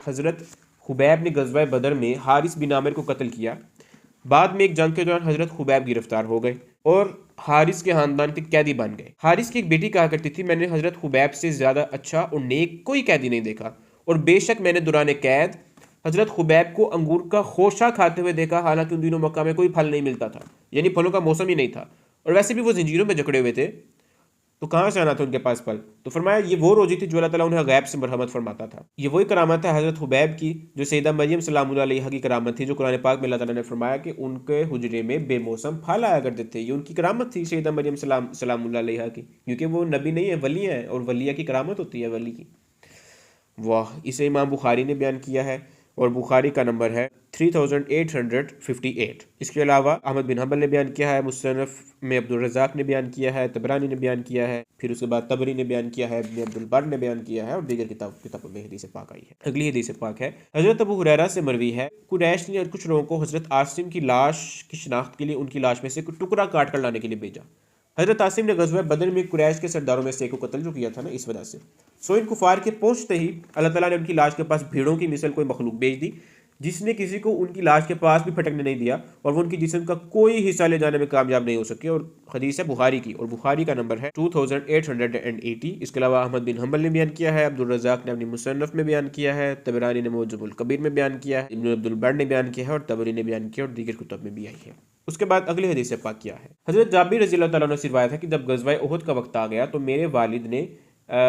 हज़रत खुबैब ने ग़ज़वा बदर में हारिस बिन आमिर को कत्ल किया। बाद में एक जंग के दौरान हज़रत खुबैब गिरफ्तार हो गए और हारिस के ख़ानदान के कैदी बन गए। हारिस की एक बेटी कहा करती थी, मैंने हज़रत खुबैब से ज़्यादा अच्छा और नेक कोई कैदी नहीं देखा, और बेशक मैंने दौरान कैद हज़रत खुबैब को अंगूर का खोशा खाते हुए देखा, हालांकि उन दिनों मक्का में कोई फल नहीं मिलता था, यानी फलों का मौसम ही नहीं था, और वैसे भी वो जंजीरों में जकड़े हुए थे, तो कहाँ से आना था उनके पास फल। तो फरमाया ये वो रोज़ी थी जो अल्लाह ताला उन्हें गैब से मरहमत फरमाता था। ये वही करामत है हज़रत हुबैब की जो सैयदा मरियम सलामुल्लाह अलैहा की करामत थी, जो कुरान पाक में अल्लाह ताला ने फरमाया कि उनके हुजरे में बेमौसम फल आया करते थे। ये उनकी करामत थी सैयदा मरियम सलामुल्लाह अलैहा की, क्योंकि वो नबी नहीं है, वली है, और वलिया की करामत होती है वली की। वाह, इसे इमाम बुखारी ने बयान किया है और बुखारी का नंबर है 3858। इसके अलावा अहमद बिन हंबल ने बयान किया है, मुसन्नफ में अब्दुल रज़ाक ने बयान किया है, तबरानी ने बयान किया है, फिर उसके बाद तबरी ने बयान किया है, इब्न अब्दुल बर ने बयान किया है, और दीगर किताबों में हदीस पाक आई है। अगली हदीस पाक है हज़रत अबू हुरैरा से मरवी है, कुरैश ने कुछ लोगों को हज़रत आसिम की लाश की शिनाख्त के लिए उनकी लाश में से कुछ टुकड़ा काट कर लाने के लिए भेजा। हज़रत आसिम ने ग़ज़वा बदर में कुरैश के सरदारों में से एक को कत्ल जो किया था ना, इस वजह से। सो इन कुफार के पहुंचते ही अल्लाह ताला ने उनकी लाश के पास भीड़ों की मिसल कोई मखलूक भेज दी, जिसने किसी को उनकी लाश के पास भी फटकने नहीं दिया, और वो उनकी जिस्म का कोई हिस्सा ले जाने में कामयाब नहीं हो सके। और हदीस है बुखारी की, और बुखारी का नंबर है 2880। इसके अलावा अहमद बिन हंबल ने बयान किया है, अब्दुल रज़ाक ने अपनी मुसन्नफ में बयान किया है, तबरानी ने मुअज्जमुल कबीर में बयान किया है, इब्न अब्दुल बर ने बयान किया है, और तबरी ने बयान किया, और दीगर कुतुब में भी आई है। उसके बाद अगली हदीस पाक किया है हज़रत जाबिर रज़ी अल्लाह तआला अन्हु से रिवायत है कि जब ग़ज़वा उहद का वक्त आ गया तो मेरे वालिद ने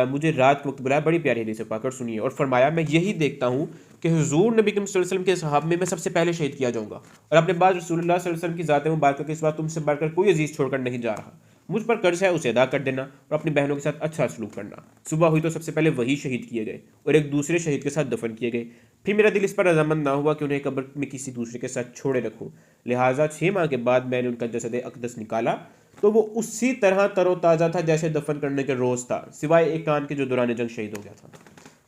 मुझे रात के वक्त बुलाया। बड़ी प्यारी हदीस पाक और सुनिए, और फरमाया मैं यही देखता हूँ कि हुजूर नबी करीम सल्लल्लाहु अलैहि वसल्लम के सहाब में मैं सबसे पहले शहीद किया जाऊँगा, और अपने बाद रसूलुल्लाह सल्लल्लाहु अलैहि वसल्लम की ज़ात मुबारक के सिवा तुमसे बढ़कर कोई अजीज़ छोड़कर नहीं जा रहा। मुझ पर कर्ज है उसे अदा कर देना, और अपनी बहनों के साथ अच्छा सलूक करना। सुबह हुई तो सबसे पहले वही शहीद किए गए और एक दूसरे शहीद के साथ दफन किए गए। फिर मेरा दिल इस पर रजामंद ना हुआ कि उन्हें कब्र में किसी दूसरे के साथ छोड़े रखूँ, लिहाजा 6 माह के बाद मैंने उनका जसद अक़दस निकाला तो वो उसी तरह तरोताज़ा था जैसे दफन करने के रोज़ था, सिवाय एक कान के जो दौरान जंग शहीद हो गया था।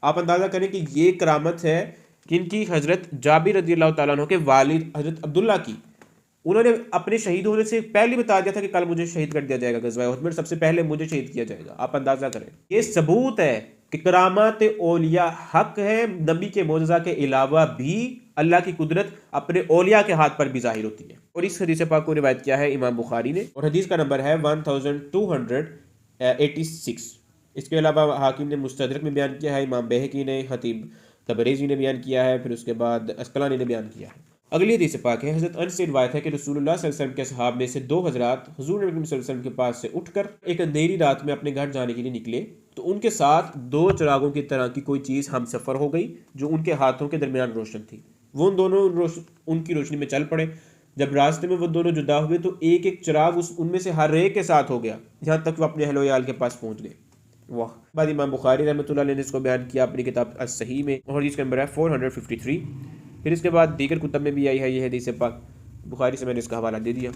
आप अंदाज़ा करें कि ये करामत है किनकी, हज़रत जाबिर रज़ी अल्लाह तआला अन्हु के वालिद हज़रत अब्दुल्ला की। उन्होंने अपने शहीद होने से पहले बता दिया था कि कल मुझे शहीद कर दिया जाएगा, ग़ज़वा उहद में सबसे पहले मुझे शहीद किया जाएगा। आप अंदाज़ा करें, ये सबूत है कि करामात औलिया हक है। नबी के मोजज़ा के अलावा भी अल्लाह की कुदरत अपने औलिया के हाथ पर भी जाहिर होती है। और इस हदीस पाक को रिवायत किया है इमाम बुखारी ने, और हदीस का नंबर है 1286। इसके अलावा हाकिम ने मुस्तदरक में बयान किया है, इमाम बैहकी ने, खतीब तबरेज़ी ने बयान किया है, फिर उसके बाद अस्कलानी ने बयान किया है। अगली हदीस पाक है हज़रत अनस से रिवायत है कि रसूलुल्लाह सल्लल्लाहु अलैहि वसल्लम के सहाब में से 2 हज़रात हुज़ूर नबी सल्लल्लाहु अलैहि वसल्लम के पास से उठकर एक अंधेरी रात में अपने घर जाने के लिए निकले, तो उनके साथ 2 चिरागों की तरह की कोई चीज़ हम सफ़र हो गई जो उनके हाथों के दरमियान रोशन थी। वो उन दोनों उनकी रोशनी में चल पड़े। जब रास्ते में वो दोनों जुदा हुए तो एक एक चिराग उनमें से हर एक के साथ हो गया, यहाँ तक वो अपने अहलो याल के पास पहुँच गए। वाह। बाद इमाम बुखारी रहमतुल्लाह अलैह ने इसको बयान किया अपनी किताब अस-सही में, और इसका नंबर है 453। फिर इसके बाद दीगर कुतब में भी आई है ये हदीस पाक, बुखारी से मैंने इसका हवाला दे दिया।